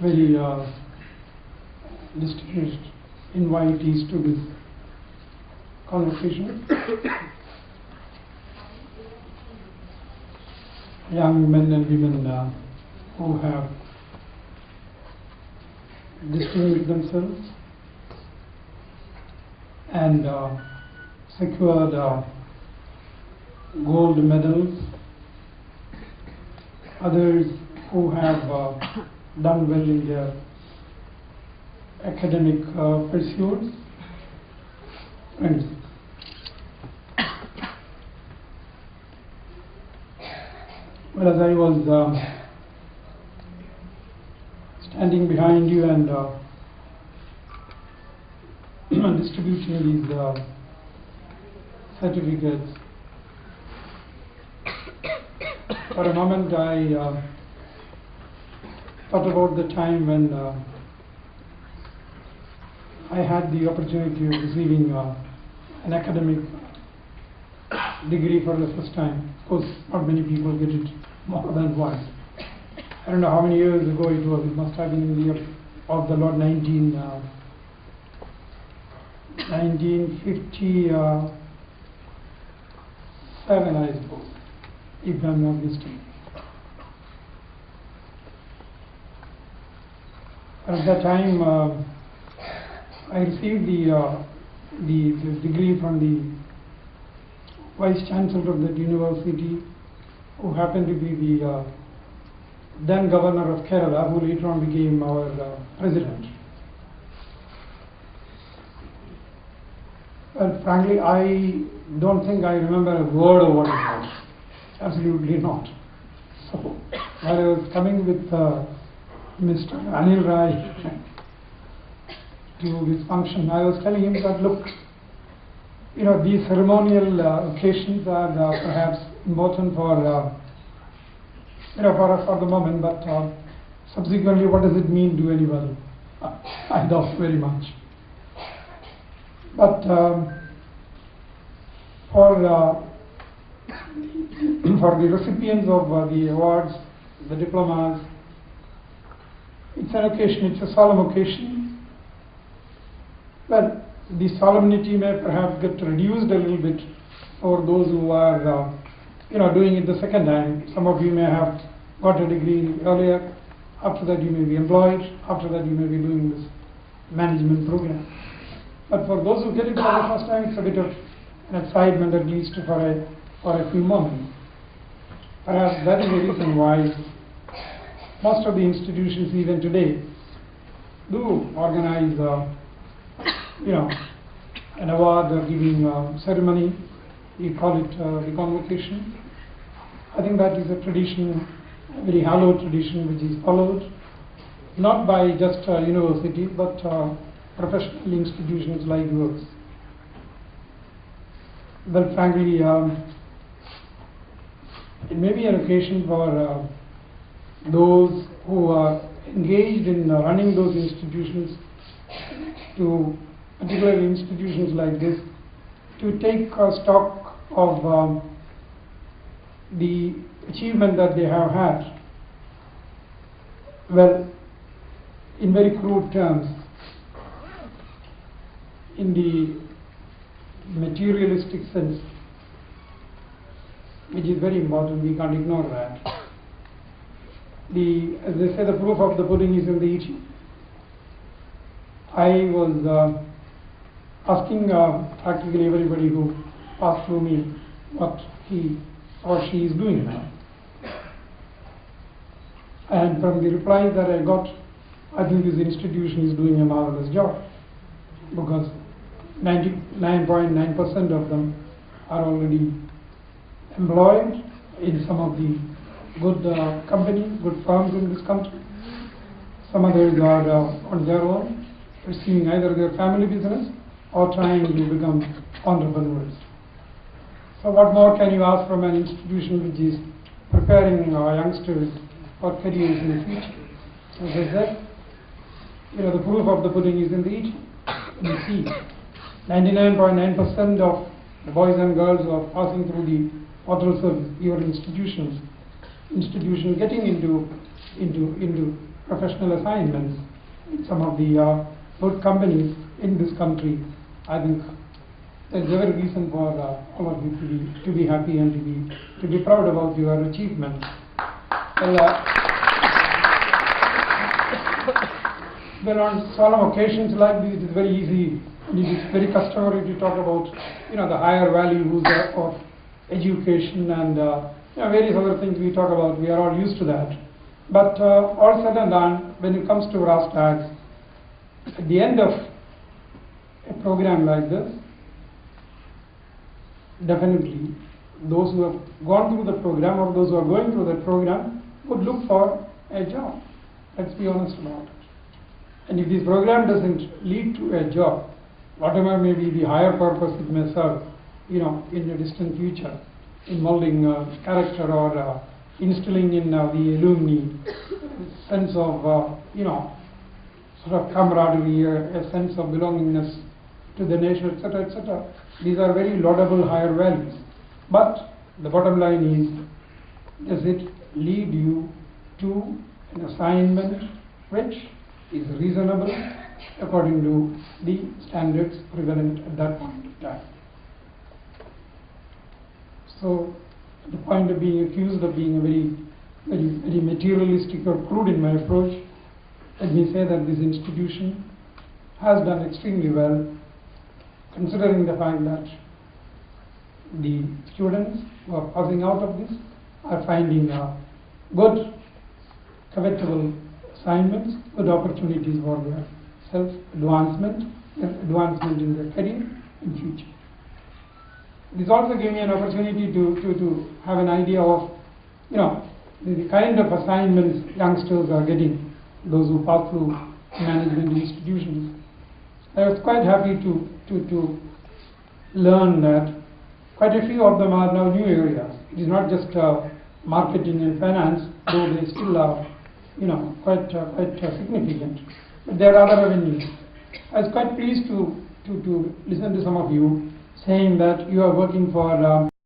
very distinguished invitees to this conversation. Young men and women who have distinguished themselves and secured gold medals, others who have done well in their academic pursuits. Friends, well, as I was standing behind you and distributing these certificates, for a moment I thought about the time when I had the opportunity of receiving an academic degree for the first time. Of course, not many people get it more than once. I don't know how many years ago it was. It must have been in the year of the Lord 1957, I suppose, if I'm not mistaken. At that time, I received the degree from the Vice Chancellor of that university, who happened to be the then Governor of Kerala, who later on became our President. Well, frankly, I don't think I remember a word of what it was. Absolutely not. So, while I was coming with Mr. Anil Rai to this function, I was telling him that, look, you know, these ceremonial occasions are perhaps important for for the moment, but subsequently, what does it mean to anybody? I doubt very much. But for the recipients of the awards, the diplomas, it's an occasion, it's a solemn occasion. Well, the solemnity may perhaps get reduced a little bit for those who are doing it the second time. Some of you may have got a degree earlier. After that you may be employed. After that you may be doing this management program. But for those who get it for the first time, it's a bit of an excitement, at least for a few moments. Perhaps that is the reason why most of the institutions even today do organize an award or giving ceremony. We call it the Convocation. I think that is a tradition, a very hallowed tradition, which is followed not by just universities, but professional institutions like yours. Well, frankly, it may be an occasion for those who are engaged in running those institutions, to particularly institutions like this, to take stock of the achievement that they have had. Well, in very crude terms, in the materialistic sense, which is very important, we can't ignore that. As they say, the proof of the pudding is in the eating. I was asking practically everybody who passed through me what he or she is doing now. And from the replies that I got, I think this institution is doing a marvelous job, because 99.9% of them are already employed in some of the good companies, good firms in this country. Some others are on their own, pursuing either their family business or trying to become entrepreneurs. So what more can you ask from an institution which is preparing youngsters for careers in the future? As I said, the proof of the pudding is in the eating. You see, 99.9% of the boys and girls who are passing through the portal service, your institution getting into professional assignments in some of the good companies in this country. I think there's every reason for all of you to be happy and to be proud about your achievements. Well, on solemn occasions like this, it is very easy. It is very customary to talk about, the higher values of education and various other things we talk about. We are all used to that. But all said and done, when it comes to brass tacks, at the end of a program like this, definitely those who have gone through the program or those who are going through the program would look for a job. Let's be honest about it. And if this program doesn't lead to a job, whatever may be the higher purpose it may serve, in the distant future, in molding character or instilling in the alumni sense of, sort of camaraderie, a sense of belongingness to the nation, etc., etc. These are very laudable higher values. But the bottom line is, does it lead you to an assignment which is reasonable according to the standards prevalent at that point of time? So, the point of being accused of being a very materialistic or crude in my approach, let me say that this institution has done extremely well, considering the fact that the students who are passing out of this are finding good, covetable assignments, good opportunities for their self-advancement, advancement in their career in future. This also gave me an opportunity to have an idea of, the kind of assignments youngsters are getting, those who pass through management institutions. I was quite happy to learn that quite a few of them are now new areas. It is not just marketing and finance, though they still are, quite significant. But there are other avenues. I was quite pleased to listen to some of you saying that you are working for